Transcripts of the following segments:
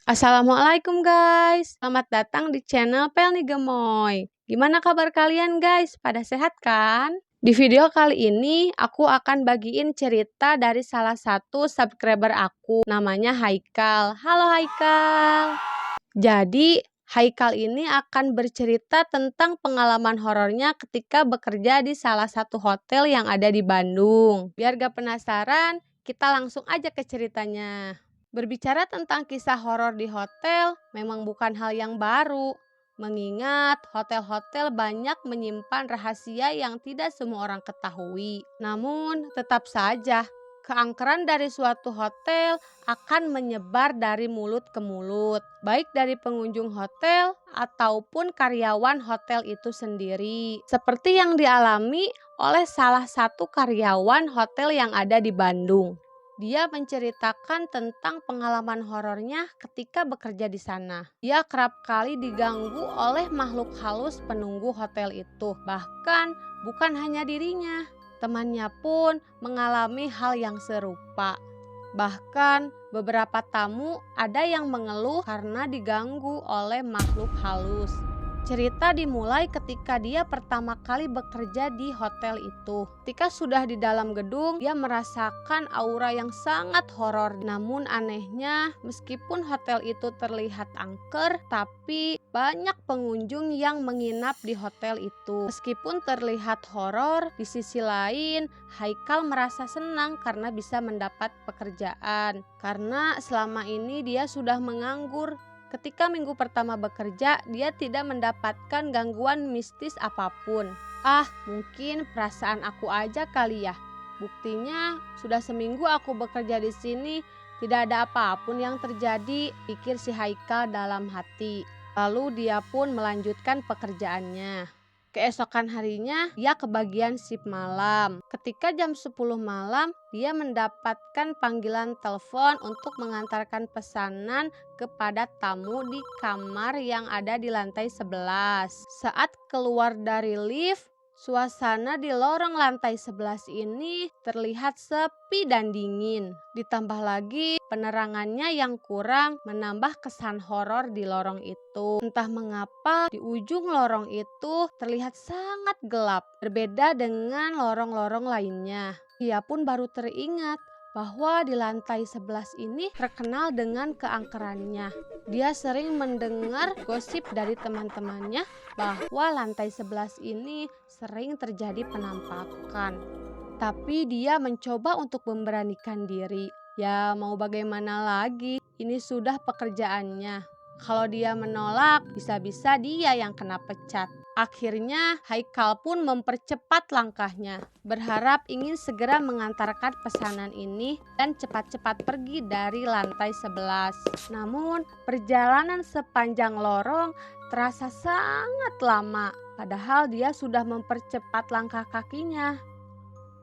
Assalamualaikum guys, selamat datang di channel Pelni Gemoy. Gimana kabar kalian guys? Pada sehat kan? Di video kali ini aku akan bagiin cerita dari salah satu subscriber aku, namanya Haikal. Halo Haikal. Jadi Haikal ini akan bercerita tentang pengalaman horornya ketika bekerja di salah satu hotel yang ada di Bandung. Biar gak penasaran, kita langsung aja ke ceritanya. Berbicara tentang kisah horor di hotel memang bukan hal yang baru, mengingat hotel-hotel banyak menyimpan rahasia yang tidak semua orang ketahui. Namun, tetap saja, keangkeran dari suatu hotel akan menyebar dari mulut ke mulut, baik dari pengunjung hotel ataupun karyawan hotel itu sendiri. Seperti yang dialami oleh salah satu karyawan hotel yang ada di Bandung. Dia menceritakan tentang pengalaman horornya ketika bekerja di sana. Dia kerap kali diganggu oleh makhluk halus penunggu hotel itu. Bahkan bukan hanya dirinya, temannya pun mengalami hal yang serupa. Bahkan beberapa tamu ada yang mengeluh karena diganggu oleh makhluk halus. Cerita dimulai ketika dia pertama kali bekerja di hotel itu. Ketika sudah di dalam gedung, dia merasakan aura yang sangat horor. Namun anehnya, meskipun hotel itu terlihat angker, tapi banyak pengunjung yang menginap di hotel itu. Meskipun terlihat horor, di sisi lain Haikal merasa senang karena bisa mendapat pekerjaan. Karena selama ini dia sudah menganggur. Ketika minggu pertama bekerja, dia tidak mendapatkan gangguan mistis apapun. Mungkin perasaan aku aja kali ya. Buktinya sudah seminggu aku bekerja di sini, tidak ada apapun yang terjadi, pikir si Haikal dalam hati. Lalu dia pun melanjutkan pekerjaannya. Keesokan harinya, dia kebagian shift malam. Ketika jam 10 malam, dia mendapatkan panggilan telepon untuk mengantarkan pesanan kepada tamu di kamar yang ada di lantai 11. Saat keluar dari lift, suasana di lorong lantai 11 ini terlihat sepi dan dingin. Ditambah lagi penerangannya yang kurang menambah kesan horor di lorong itu. Entah mengapa di ujung lorong itu terlihat sangat gelap, berbeda dengan lorong-lorong lainnya. Dia pun baru teringat bahwa di lantai 11 ini terkenal dengan keangkerannya. Dia sering mendengar gosip dari teman-temannya bahwa lantai 11 ini sering terjadi penampakan. Tapi dia mencoba untuk memberanikan diri. Ya mau bagaimana lagi, ini sudah pekerjaannya. Kalau dia menolak, bisa-bisa dia yang kena pecat. Akhirnya Haikal pun mempercepat langkahnya, berharap ingin segera mengantarkan pesanan ini dan cepat-cepat pergi dari lantai 11. Namun perjalanan sepanjang lorong terasa sangat lama, padahal dia sudah mempercepat langkah kakinya.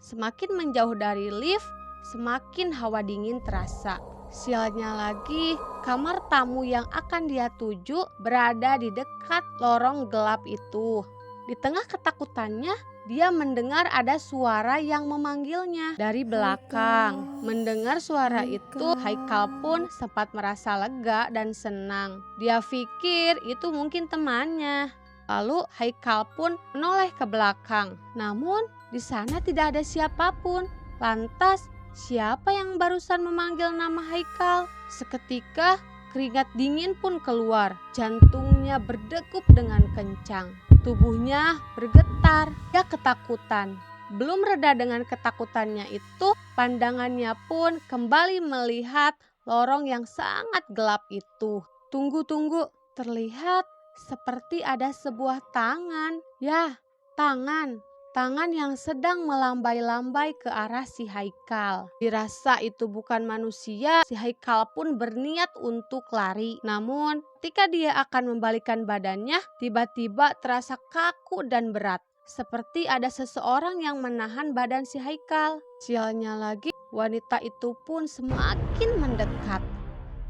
Semakin menjauh dari lift, semakin hawa dingin terasa. Sialnya lagi, kamar tamu yang akan dia tuju berada di dekat lorong gelap itu. Di tengah ketakutannya, dia mendengar ada suara yang memanggilnya dari belakang. Mendengar suara itu, Haikal pun sempat merasa lega dan senang. Dia pikir itu mungkin temannya. Lalu Haikal pun menoleh ke belakang. Namun di sana tidak ada siapapun. Lantas siapa yang barusan memanggil nama Haikal? Seketika keringat dingin pun keluar. Jantungnya berdegup dengan kencang. Tubuhnya bergetar. Dia ketakutan. Belum reda dengan ketakutannya itu, pandangannya pun kembali melihat lorong yang sangat gelap itu. Tunggu, terlihat seperti ada sebuah tangan. Ya, tangan yang sedang melambai-lambai ke arah si Haikal. Dirasa itu bukan manusia, si Haikal pun berniat untuk lari. Namun, ketika dia akan membalikkan badannya, tiba-tiba terasa kaku dan berat. Seperti ada seseorang yang menahan badan si Haikal. Sialnya lagi, wanita itu pun semakin mendekat.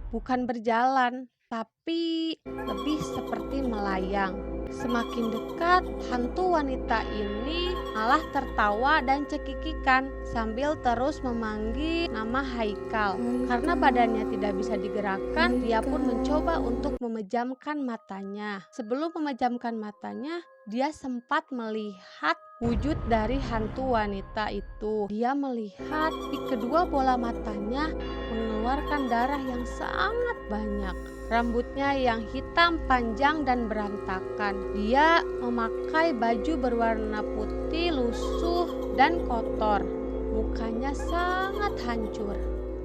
Bukan berjalan, tapi lebih seperti melayang. Semakin dekat, hantu wanita ini malah tertawa dan cekikikan sambil terus memanggil nama Haikal. Karena badannya tidak bisa digerakkan, dia pun mencoba untuk memejamkan matanya. Sebelum memejamkan matanya, dia sempat melihat wujud dari hantu wanita itu. Dia melihat di kedua bola matanya mengeluarkan darah yang sangat banyak. Rambutnya yang hitam, panjang, dan berantakan. Dia memakai baju berwarna putih, lusuh, dan kotor. Mukanya sangat hancur.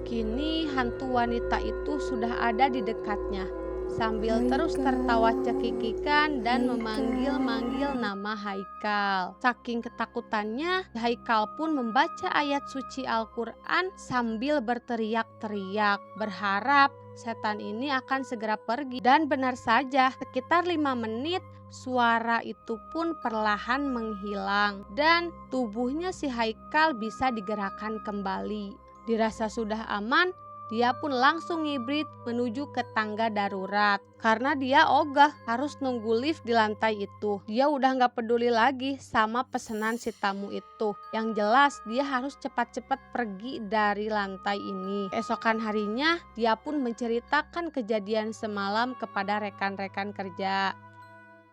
Kini hantu wanita itu sudah ada di dekatnya, sambil terus tertawa cekikikan dan memanggil-manggil nama Haikal. Saking ketakutannya, Haikal pun membaca ayat suci Al-Quran sambil berteriak-teriak, berharap setan ini akan segera pergi. Dan benar saja, sekitar 5 menit suara itu pun perlahan menghilang dan tubuhnya si Haikal bisa digerakkan kembali. Dirasa sudah aman, dia pun langsung ngibrit menuju ke tangga darurat. Karena dia ogah harus nunggu lift di lantai itu. Dia udah gak peduli lagi sama pesanan si tamu itu. Yang jelas dia harus cepat-cepat pergi dari lantai ini. Esokan harinya dia pun menceritakan kejadian semalam kepada rekan-rekan kerja.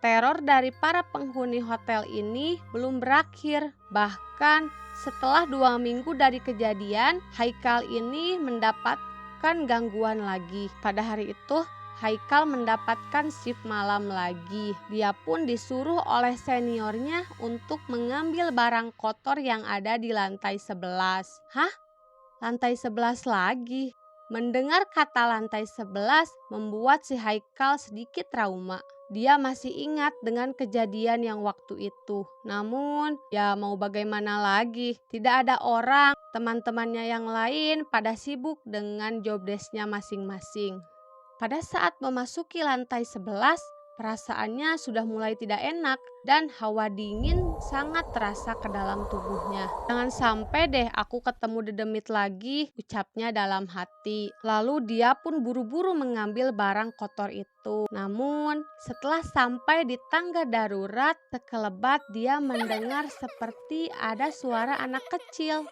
Teror dari para penghuni hotel ini belum berakhir. Bahkan setelah 2 minggu dari kejadian, Haikal ini mendapatkan gangguan lagi. Pada hari itu, Haikal mendapatkan shift malam lagi. Dia pun disuruh oleh seniornya untuk mengambil barang kotor yang ada di lantai 11. Hah? Lantai 11 lagi? Mendengar kata lantai 11 membuat si Haikal sedikit trauma. Dia masih ingat dengan kejadian yang waktu itu. Namun, ya mau bagaimana lagi? Tidak ada orang, teman-temannya yang lain pada sibuk dengan job desk-nya masing-masing. Pada saat memasuki lantai 11, perasaannya sudah mulai tidak enak dan hawa dingin sangat terasa ke dalam tubuhnya. Jangan sampai deh aku ketemu dedemit lagi, ucapnya dalam hati. Lalu dia pun buru-buru mengambil barang kotor itu. Namun setelah sampai di tangga darurat, sekelebat dia mendengar seperti ada suara anak kecil.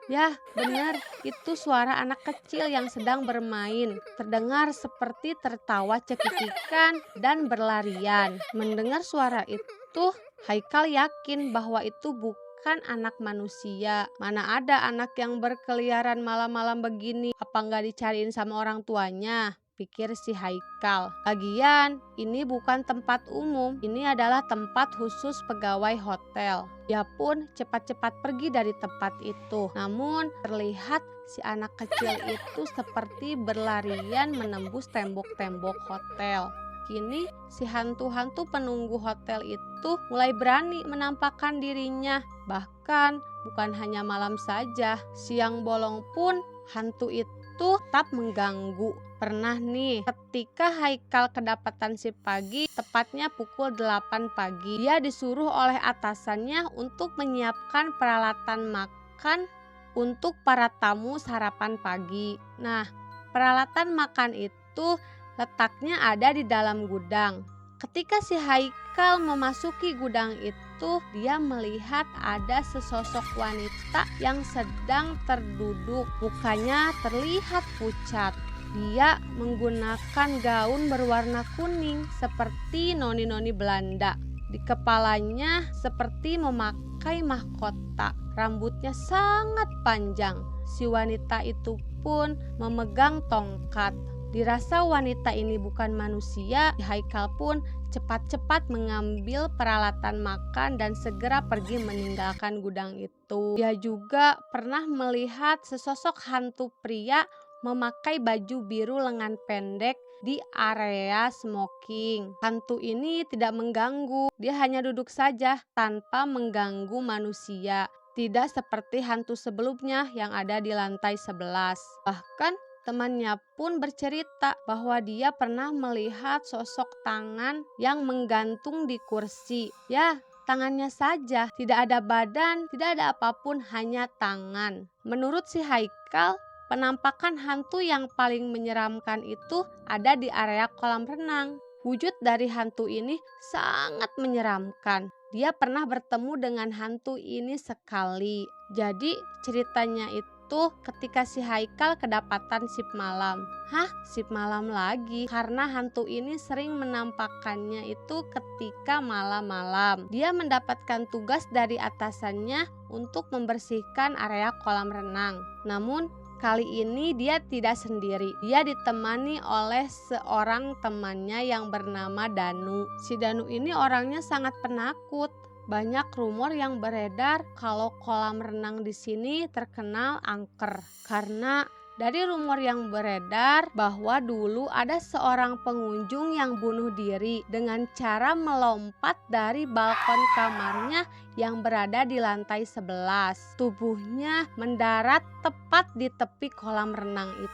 Ya, benar, itu suara anak kecil yang sedang bermain. Terdengar seperti tertawa cekikikan dan berlarian. Mendengar suara itu, Haikal yakin bahwa itu bukan anak manusia. Mana ada anak yang berkeliaran malam-malam begini? Apa nggak dicariin sama orang tuanya? Pikir si Haikal. Lagian, ini bukan tempat umum, ini adalah tempat khusus pegawai hotel. Dia pun cepat-cepat pergi dari tempat itu. Namun, terlihat si anak kecil itu seperti berlarian menembus tembok-tembok hotel. Kini, si hantu-hantu penunggu hotel itu mulai berani menampakkan dirinya. Bahkan, bukan hanya malam saja, siang bolong pun hantu itu tetap mengganggu. Pernah nih, ketika Haikal kedapatan shift pagi, tepatnya pukul 8 pagi, dia disuruh oleh atasannya untuk menyiapkan peralatan makan untuk para tamu sarapan pagi. Nah, peralatan makan itu letaknya ada di dalam gudang. Ketika si Haikal memasuki gudang itu, dia melihat ada sesosok wanita yang sedang terduduk. Mukanya terlihat pucat. Dia menggunakan gaun berwarna kuning seperti noni-noni Belanda. Di kepalanya seperti memakai mahkota. Rambutnya sangat panjang. Si wanita itu pun memegang tongkat. Dirasa wanita ini bukan manusia, Haikal pun cepat-cepat mengambil peralatan makan dan segera pergi meninggalkan gudang itu. Dia juga pernah melihat sesosok hantu pria memakai baju biru lengan pendek di area smoking. Hantu ini tidak mengganggu, dia hanya duduk saja tanpa mengganggu manusia. Tidak seperti hantu sebelumnya yang ada di lantai 11. Bahkan temannya pun bercerita bahwa dia pernah melihat sosok tangan yang menggantung di kursi. Ya, tangannya saja, tidak ada badan, tidak ada apapun, hanya tangan. Menurut si Haikal, penampakan hantu yang paling menyeramkan itu ada di area kolam renang. Wujud dari hantu ini sangat menyeramkan. Dia pernah bertemu dengan hantu ini sekali. Jadi ceritanya itu ketika si Haikal kedapatan sip malam. Hah? Sip malam lagi? Karena hantu ini sering menampakkannya itu ketika malam-malam. Dia mendapatkan tugas dari atasannya untuk membersihkan area kolam renang. Namun kali ini dia tidak sendiri. Dia ditemani oleh seorang temannya yang bernama Danu. Si Danu ini orangnya sangat penakut. Banyak rumor yang beredar kalau kolam renang di sini terkenal angker. Karena dari rumor yang beredar bahwa dulu ada seorang pengunjung yang bunuh diri dengan cara melompat dari balkon kamarnya yang berada di lantai 11. Tubuhnya mendarat tepat di tepi kolam renang itu.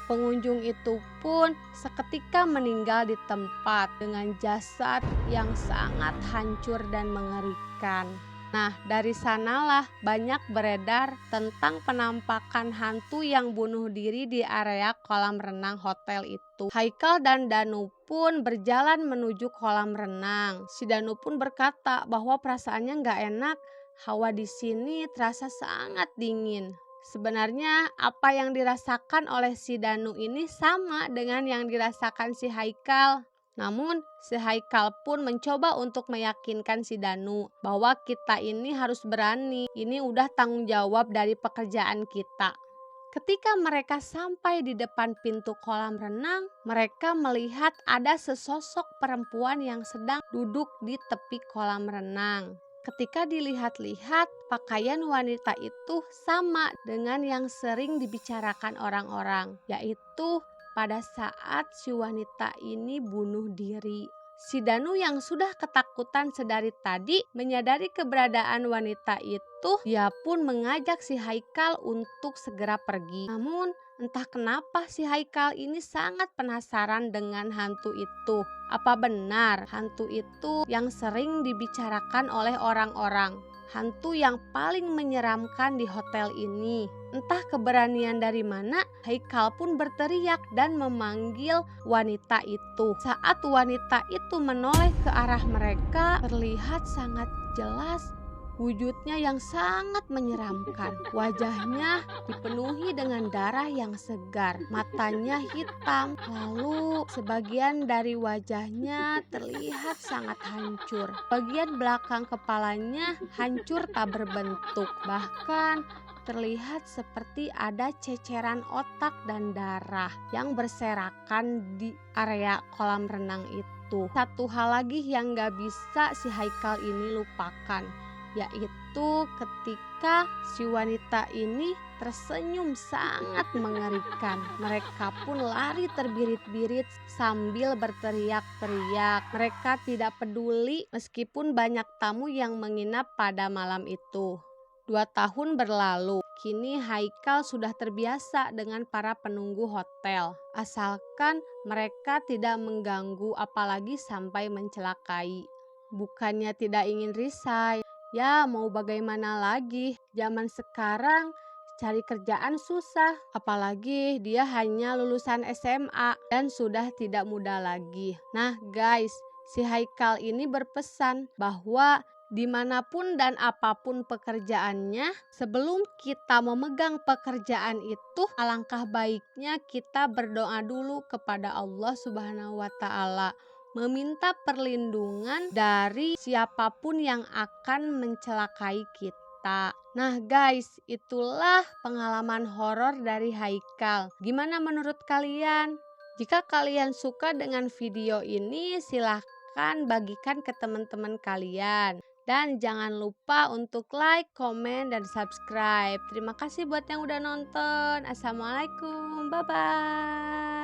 Pengunjung itu pun seketika meninggal di tempat dengan jasad yang sangat hancur dan mengerikan. Nah, dari sanalah banyak beredar tentang penampakan hantu yang bunuh diri di area kolam renang hotel itu. Haikal dan Danu pun berjalan menuju kolam renang. Si Danu pun berkata bahwa perasaannya nggak enak. Hawa di sini terasa sangat dingin. Sebenarnya apa yang dirasakan oleh si Danu ini sama dengan yang dirasakan si Haikal. Namun si Haikal pun mencoba untuk meyakinkan si Danu bahwa kita ini harus berani. Ini udah tanggung jawab dari pekerjaan kita. Ketika mereka sampai di depan pintu kolam renang, mereka melihat ada sesosok perempuan yang sedang duduk di tepi kolam renang. Ketika dilihat-lihat, pakaian wanita itu sama dengan yang sering dibicarakan orang-orang, yaitu pada saat si wanita ini bunuh diri. Si Danu yang sudah ketakutan sedari tadi menyadari keberadaan wanita itu, dia pun mengajak si Haikal untuk segera pergi. Namun entah kenapa si Haikal ini sangat penasaran dengan hantu itu. Apa benar hantu itu yang sering dibicarakan oleh orang-orang? Hantu yang paling menyeramkan di hotel ini. Entah keberanian dari mana, Haikal pun berteriak dan memanggil wanita itu. Saat wanita itu menoleh ke arah mereka, terlihat sangat jelas wujudnya yang sangat menyeramkan. Wajahnya dipenuhi dengan darah yang segar, matanya hitam, lalu sebagian dari wajahnya terlihat sangat hancur. Bagian belakang kepalanya hancur tak berbentuk, bahkan terlihat seperti ada ceceran otak dan darah yang berserakan di area kolam renang itu. Satu hal lagi yang gak bisa si Haikal ini lupakan, yaitu ketika si wanita ini tersenyum sangat mengerikan. Mereka pun lari terbirit-birit sambil berteriak-teriak. Mereka tidak peduli meskipun banyak tamu yang menginap pada malam itu. 2 tahun berlalu, kini Haikal sudah terbiasa dengan para penunggu hotel. Asalkan mereka tidak mengganggu apalagi sampai mencelakai. Bukannya tidak ingin resign, ya mau bagaimana lagi, zaman sekarang cari kerjaan susah. Apalagi dia hanya lulusan SMA dan sudah tidak muda lagi. Nah guys, si Haikal ini berpesan bahwa dimanapun dan apapun pekerjaannya, sebelum kita memegang pekerjaan itu, alangkah baiknya kita berdoa dulu kepada Allah Subhanahu wa Ta'ala, meminta perlindungan dari siapapun yang akan mencelakai kita. Nah guys, itulah pengalaman horor dari Haikal. Gimana menurut kalian? Jika kalian suka dengan video ini, silahkan bagikan ke teman-teman kalian. Dan jangan lupa untuk like, komen, dan subscribe. Terima kasih buat yang udah nonton. Assalamualaikum, bye-bye.